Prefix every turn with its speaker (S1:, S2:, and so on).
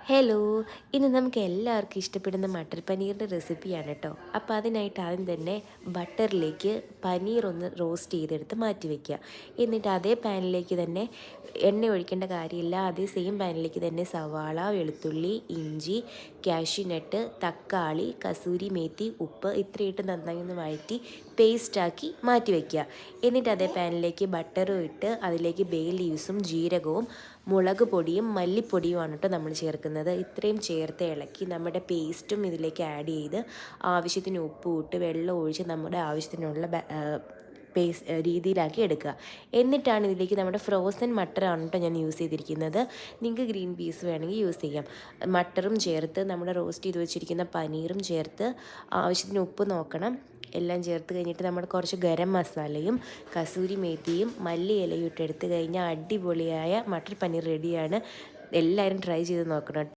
S1: Hello, ഇന്ന് നമുക്ക് എല്ലാവർക്കും ഇഷ്ടപ്പെടുന്ന മട്ടർ പനീറിൻ്റെ റെസിപ്പിയാണ് കേട്ടോ. അപ്പോൾ അതിനായിട്ട് ആദ്യം തന്നെ ബട്ടറിലേക്ക് പനീർ ഒന്ന് റോസ്റ്റ് ചെയ്തെടുത്ത് മാറ്റി വയ്ക്കുക. എന്നിട്ട് അതേ പാനിലേക്ക് തന്നെ എണ്ണ ഒഴിക്കേണ്ട കാര്യമില്ല. അതേ സെയിം പാനിലേക്ക് തന്നെ സവാള, വെളുത്തുള്ളി, ഇഞ്ചി, കാഷ്യൂനട്ട്, തക്കാളി, കസൂരി മേത്തി, ഉപ്പ് ഇത്രയിട്ട് നന്നായി ഒന്ന് വഴറ്റി പേസ്റ്റാക്കി മാറ്റി വയ്ക്കുക. എന്നിട്ട് അതേ പാനിലേക്ക് ബട്ടറും ഇട്ട് അതിലേക്ക് ബേ ലീവ്സും ജീരകവും മുളക് പൊടിയും മല്ലിപ്പൊടിയുമാണ് കേട്ടോ നമ്മൾ ചേർക്കുന്നത്. ഇത്രയും ചേർത്ത് ഇളക്കി നമ്മുടെ പേസ്റ്റും ഇതിലേക്ക് ആഡ് ചെയ്ത് ആവശ്യത്തിന് ഉപ്പ് ഇട്ട് വെള്ളം ഒഴിച്ച് നമ്മുടെ ആവശ്യത്തിനുള്ള രീതിയിലാക്കി എടുക്കുക. എന്നിട്ടാണ് ഇതിലേക്ക് നമ്മുടെ ഫ്രോസൺ മട്ടറാണ് കേട്ടോ ഞാൻ യൂസ് ചെയ്തിരിക്കുന്നത്. നിങ്ങൾക്ക് ഗ്രീൻ പീസ് വേണമെങ്കിൽ യൂസ് ചെയ്യാം. മട്ടറും ചേർത്ത് നമ്മുടെ റോസ്റ്റ് ചെയ്ത് വെച്ചിരിക്കുന്ന പനീറും ചേർത്ത് ആവശ്യത്തിന് ഉപ്പ് നോക്കണം. എല്ലാം ചേർത്ത് കഴിഞ്ഞിട്ട് നമ്മൾ കുറച്ച് ഗരം മസാലയും കസൂരി മേത്തിയും മല്ലി ഇലയും ഇട്ട് എടുത്ത് കഴിഞ്ഞാൽ അടിപൊളിയായ മട്ടർ പനീർ റെഡിയാണ്. എല്ലാവരും ട്രൈ ചെയ്ത് നോക്കണം.